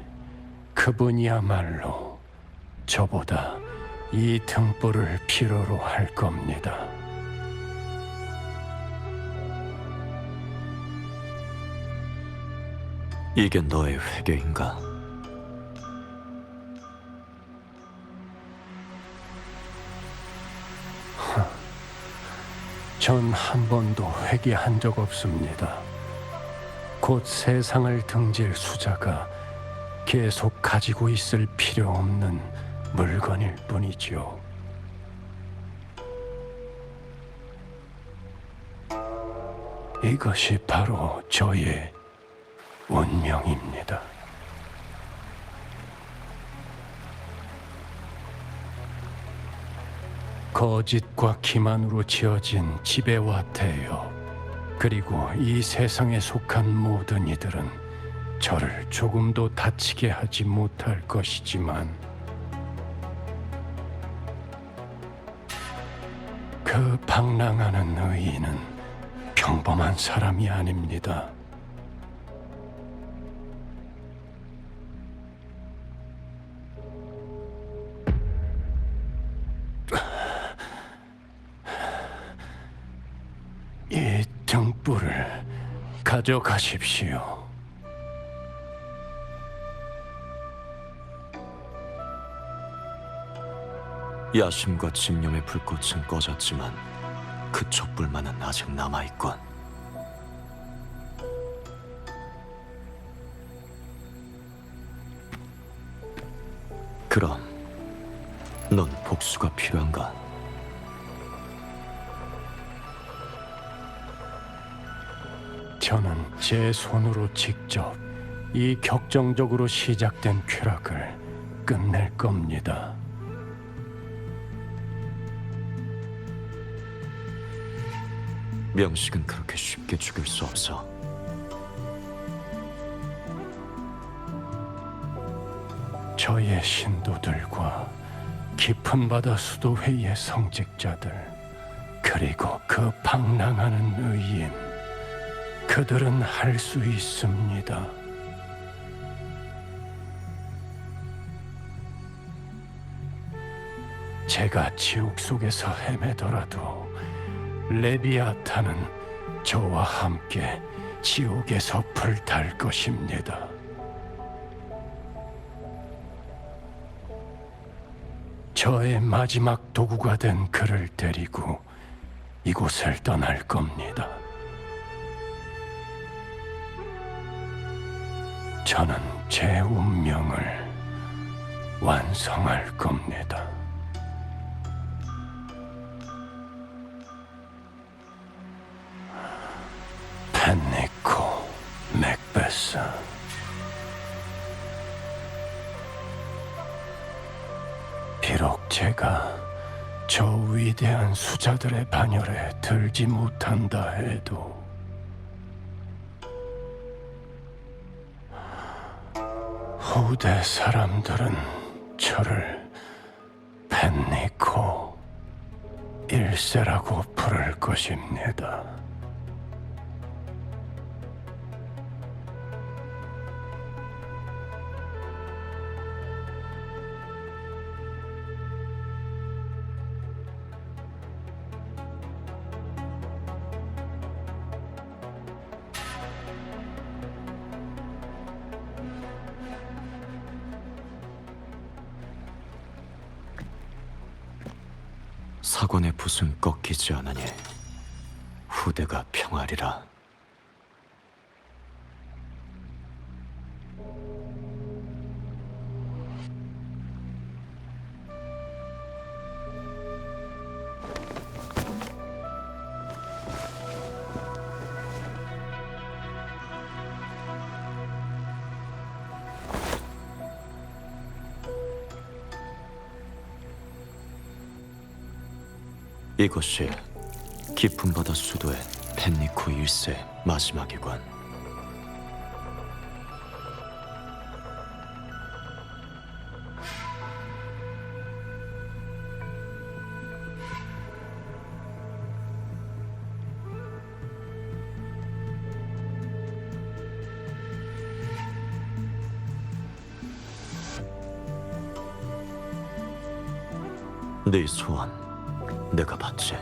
그분이야말로 저보다 이 등불을 필요로 할 겁니다. 이게 너의 회개인가? 전 한 번도 회개한 적 없습니다. 곧 세상을 등질 수자가 계속 가지고 있을 필요 없는 물건일 뿐이죠. 이것이 바로 저의 운명입니다. 거짓과 기만으로 지어진 지배와 대여, 그리고 이 세상에 속한 모든 이들은 저를 조금도 다치게 하지 못할 것이지만 그 방랑하는 의인은 평범한 사람이 아닙니다. 이 등불을 가져가십시오. 야심과 집념의 불꽃은 꺼졌지만 그 촛불만은 아직 남아있군. 그럼 넌 복수가 필요한가? 저는 제 손으로 직접 이 격정적으로 시작된 쾌락을 끝낼 겁니다. 명식은 그렇게 쉽게 죽일 수 없어. 저의 신도들과 깊은 바다 수도회의 성직자들, 그리고 그 방랑하는 의인, 그들은 할 수 있습니다. 제가 지옥 속에서 헤매더라도 레비아탄은 저와 함께 지옥에서 불탈 것입니다. 저의 마지막 도구가 된 그를 데리고 이곳을 떠날 겁니다. 저는 제 운명을 완성할 겁니다. 펜니코 맥베스. 비록 제가 저 위대한 수자들의 반열에 들지 못한다 해도 후대 사람들은 저를 펜니코 1세라고 부를 것입니다. 사관의 붓은 꺾이지 않으니 후대가 평하리라. 이것이 깊은 바다 수도의 펜니코 1세 마지막이군. 네 소원 내가 받지.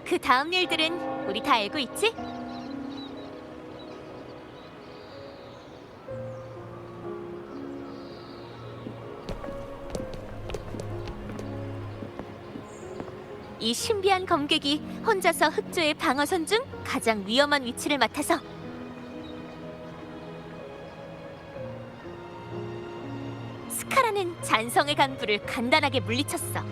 그 다음 일들은 우리 다 알고 있지? 이 신비한 검객이 혼자서 흑조의 방어선 중 가장 위험한 위치를 맡아서 스카라는 잔성의 간부를 간단하게 물리쳤어.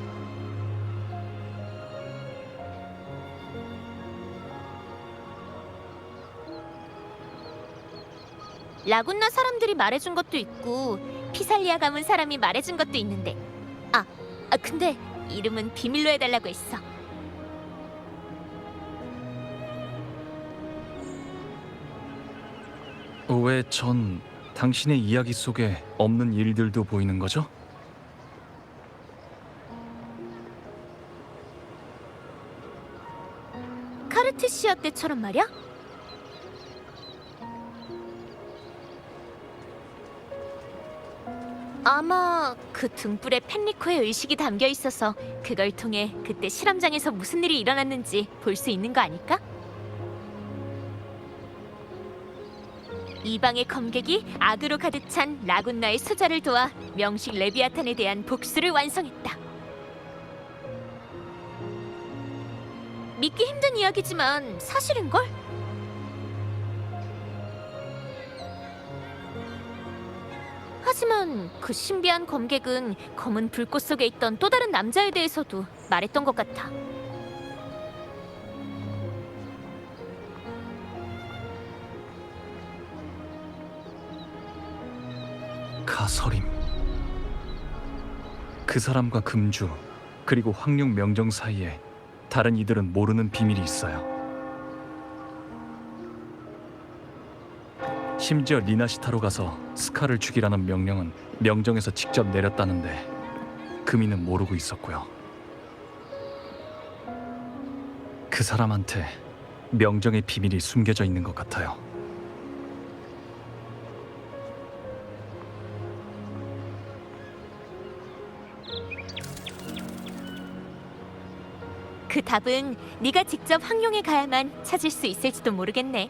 라군나 사람들이 말해준 것도 있고 피살리아 가문 사람이 말해준 것도 있는데 근데 이름은 비밀로 해달라고 했어. 왜 전 당신의 이야기 속에 없는 일들도 보이는 거죠? 카르트시아 때처럼 말이야? 아마 그 등불에 펜리코의 의식이 담겨 있어서 그걸 통해 그때 실험장에서 무슨 일이 일어났는지 볼 수 있는 거 아닐까? 이방의 검객이 악으로 가득 찬 라군나의 수자를 도와 명식 레비아탄에 대한 복수를 완성했다. 믿기 힘든 이야기지만 사실인걸? 하지만 그 신비한 검객은 검은 불꽃 속에 있던 또 다른 남자에 대해서도 말했던 것 같아. 가서림. 그 사람과 금주 그리고 황룡 명정 사이에 다른 이들은 모르는 비밀이 있어요. 심지어 리나시타로 가서 스카를 죽이라는 명령은 명정에서 직접 내렸다는데 금이는 모르고 있었고요. 그 사람한테 명정의 비밀이 숨겨져 있는 것 같아요. 그 답은 네가 직접 황룡에 가야만 찾을 수 있을지도 모르겠네.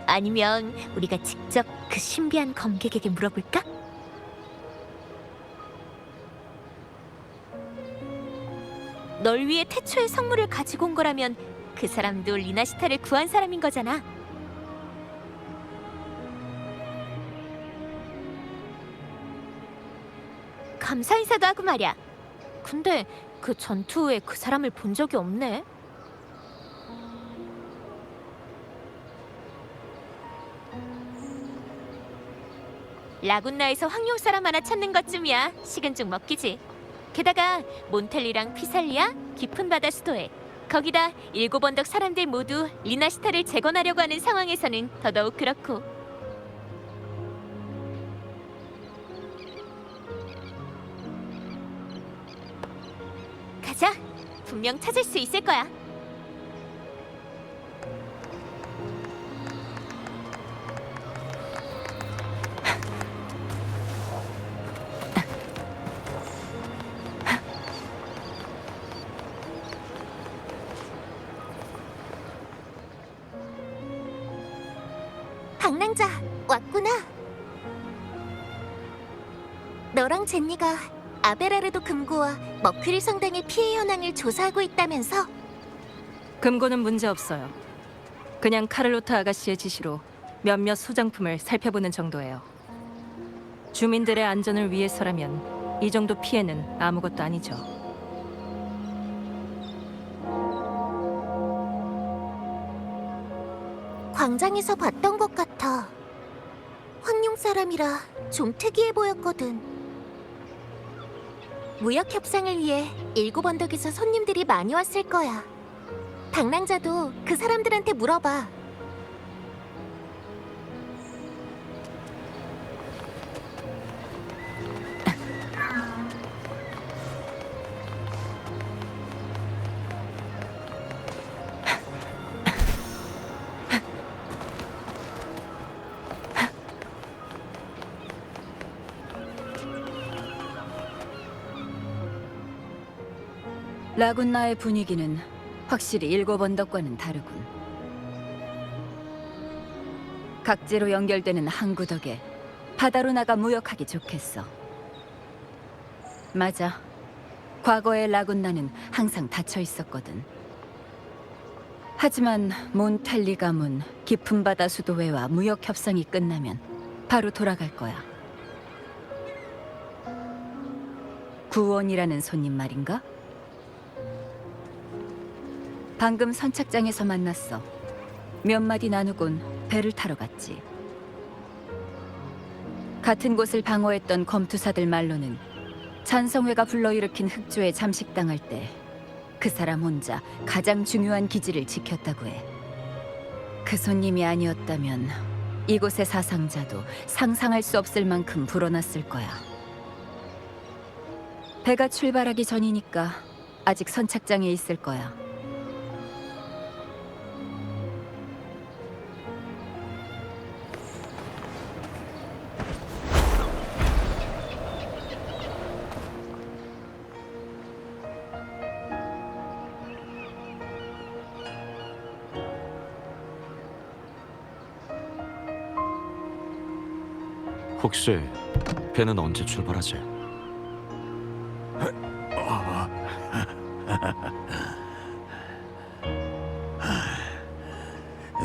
아니면 우리가 직접 그 신비한 검객에게 물어볼까? 널 위해 태초의 성물을 가지고 온 거라면 그 사람도 리나시타를 구한 사람인 거잖아. 감사 인사도 하고 말이야. 근데 그 전투 후에 그 사람을 본 적이 없네. 라군나에서 황룡 사람 하나 찾는 것쯤이야 식은 죽 먹기지. 게다가 몬텔리랑 피살리아, 깊은 바다 수도에 거기다 7언덕 사람들 모두 리나시타를 재건하려고 하는 상황에서는 더더욱 그렇고. 가자. 분명 찾을 수 있을 거야. 방랑자 왔구나. 너랑 젠니가 아베라르도 금고와 머큐리 성당의 피해 현황을 조사하고 있다면서? 금고는 문제 없어요. 그냥 카를로타 아가씨의 지시로 몇몇 소장품을 살펴보는 정도예요. 주민들의 안전을 위해서라면 이 정도 피해는 아무것도 아니죠. 광장에서 봤던 것 같아. 황룡 사람이라 좀 특이해 보였거든. 무역 협상을 위해 7언덕에서 손님들이 많이 왔을 거야. 방랑자도 그 사람들한테 물어봐. 라군나의 분위기는 확실히 일곱 언덕과는 다르군. 각지로 연결되는 항구 덕에 바다로 나가 무역하기 좋겠어. 맞아. 과거의 라군나는 항상 닫혀 있었거든. 하지만 몬텔리가문 깊은 바다 수도회와 무역 협상이 끝나면 바로 돌아갈 거야. 구원이라는 손님 말인가? 방금 선착장에서 만났어. 몇 마디 나누곤 배를 타러 갔지. 같은 곳을 방어했던 검투사들 말로는 찬성회가 불러일으킨 흑조에 잠식당할 때 그 사람 혼자 가장 중요한 기지를 지켰다고 해. 그 손님이 아니었다면 이곳의 사상자도 상상할 수 없을 만큼 불어났을 거야. 배가 출발하기 전이니까 아직 선착장에 있을 거야. 혹시 배는 언제 출발하지?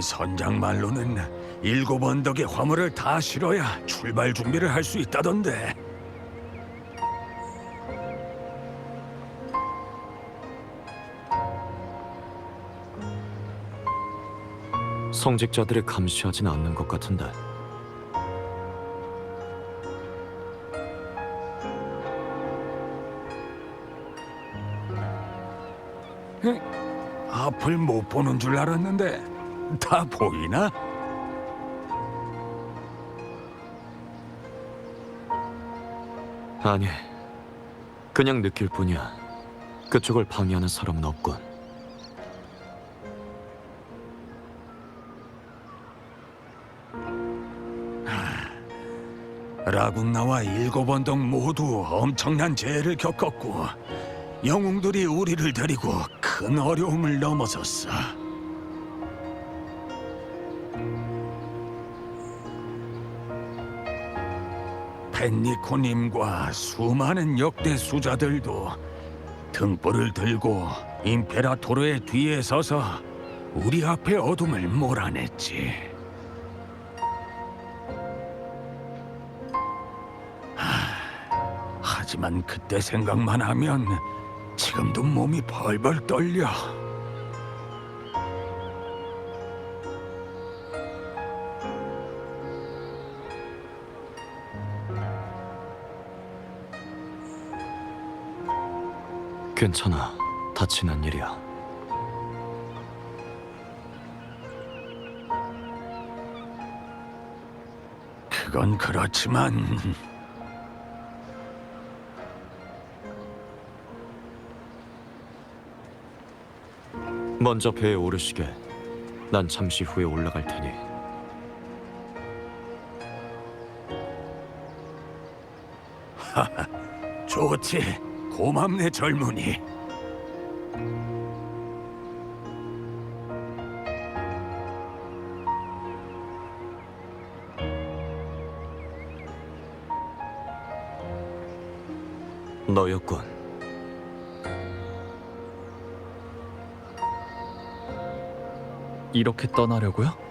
선장 말로는 7 언덕의 화물을 다 실어야 출발 준비를 할 수 있다던데. 성직자들이 감시하진 않는 것 같은데. 앞을 못 보는 줄 알았는데 다 보이나? 아니, 그냥 느낄 뿐이야. 그쪽을 방해하는 사람은 없군. 라군나와 7 언덕 모두 엄청난 재해를 겪었고 영웅들이 우리를 데리고 큰 어려움을 넘어섰어. 펜니코님과 수많은 역대 수자들도 등불을 들고 임페라토르의 뒤에 서서 우리 앞에 어둠을 몰아냈지. 하지만 그때 생각만 하면 지금도 몸이 벌벌 떨려. 괜찮아. 다치는 일이야. 그건 그렇지만 먼저 배에 오르시게. 난 잠시 후에 올라갈 테니. 좋지. 고맙네 젊은이. 너였군. 이렇게 떠나려고요?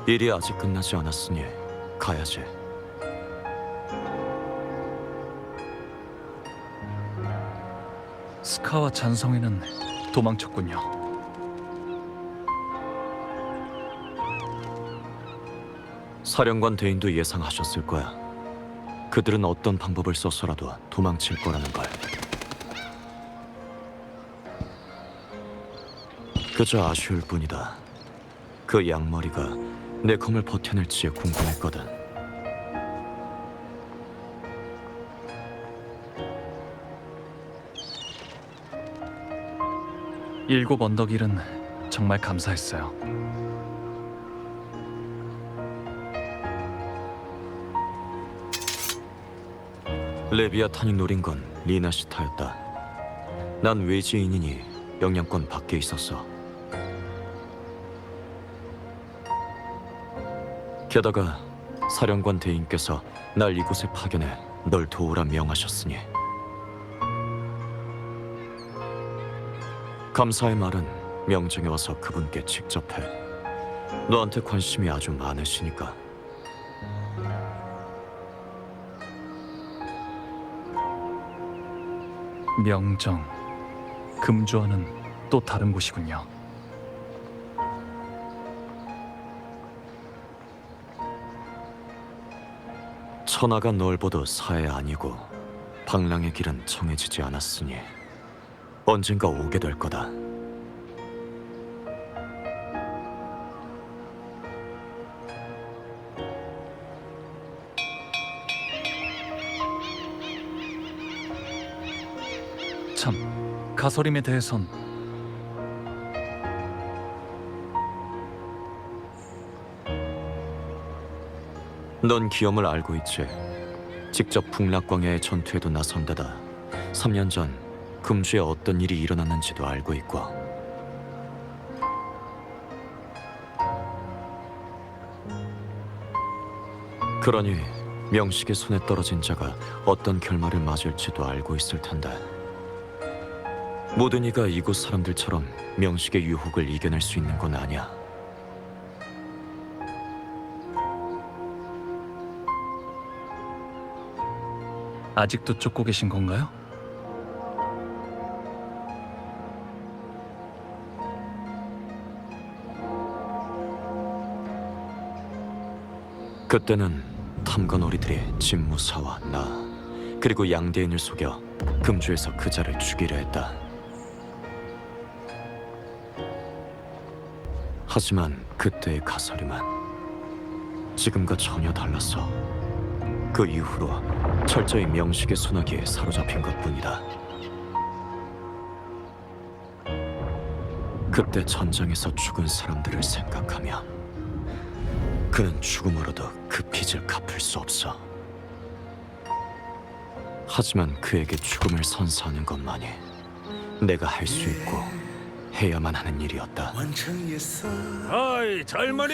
일이 아직 끝나지 않았으니 가야지. 스카와 잔성이는 도망쳤군요. 사령관 대인도 예상하셨을 거야. 그들은 어떤 방법을 써서라도 도망칠 거라는 걸. 그저 아쉬울 뿐이다. 그 양머리가 내 검을 버텨낼지 궁금했거든. 일곱 언덕 일은 정말 감사했어요. 레비아탄이 노린 건 리나시타였다. 난 외지인이니 영향권 밖에 있었어. 게다가 사령관 대인께서 날 이곳에 파견해 널 도우라 명하셨으니 감사의 말은 명정에 와서 그분께 직접 해. 너한테 관심이 아주 많으시니까. 명정, 금주와는 또 다른 곳이군요. 천하가 넓어도 사해 아니고 방랑의 길은 정해지지 않았으니 언젠가 오게 될 거다. 참, 가서림에 대해선 넌 기염을 알고 있지. 직접 북락광야의 전투에도 나선 데다 3년 전 금주에 어떤 일이 일어났는지도 알고 있고. 그러니 명식의 손에 떨어진 자가 어떤 결말을 맞을지도 알고 있을 텐데. 모든 이가 이곳 사람들처럼 명식의 유혹을 이겨낼 수 있는 건 아니야. 아직도 쫓고 계신 건가요? 그때는 탐관오리들이 진무사와 나 그리고 양대인을 속여 금주에서 그자를 죽이려 했다. 하지만 그때의 가설임은 지금과 전혀 달랐어. 그 이후로 철저히 명식의 소나기에 사로잡힌 것뿐이다. 그때 전장에서 죽은 사람들을 생각하며 그는 죽음으로도 그 빚을 갚을 수 없어. 하지만 그에게 죽음을 선사하는 것만이 내가 할 수 있고 해야만 하는 일이었다. 어이 젊은이,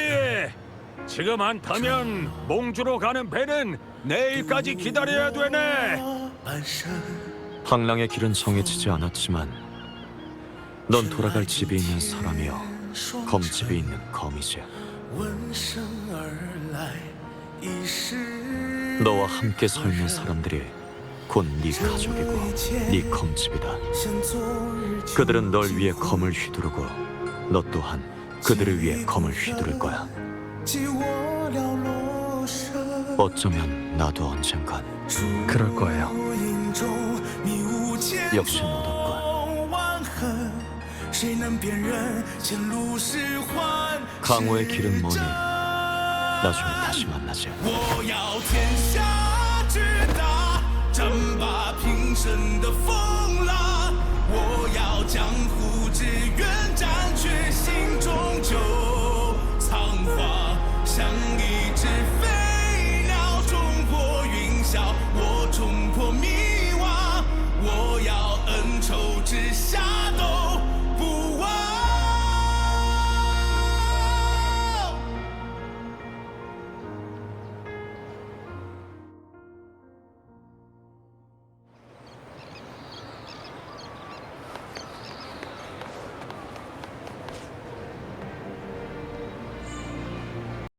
지금 안 타면 몽주로 가는 배는 내일까지 기다려야 되네. 방랑의 길은 정해지지 않았지만 넌 돌아갈 집이 있는 사람이여 검집이 있는 검이지. 너와 함께 서 있는 사람들이 곧 네 가족이고 네 검집이다. 그들은 널 위해 검을 휘두르고 너 또한 그들을 위해 검을 휘두를 거야. 어쩌면 나도 언젠간 그럴 거예요. 역시 너답군. 강호의 길은 뭐니? 나중에 다시 만나지. 我要天下之大，争霸平生的风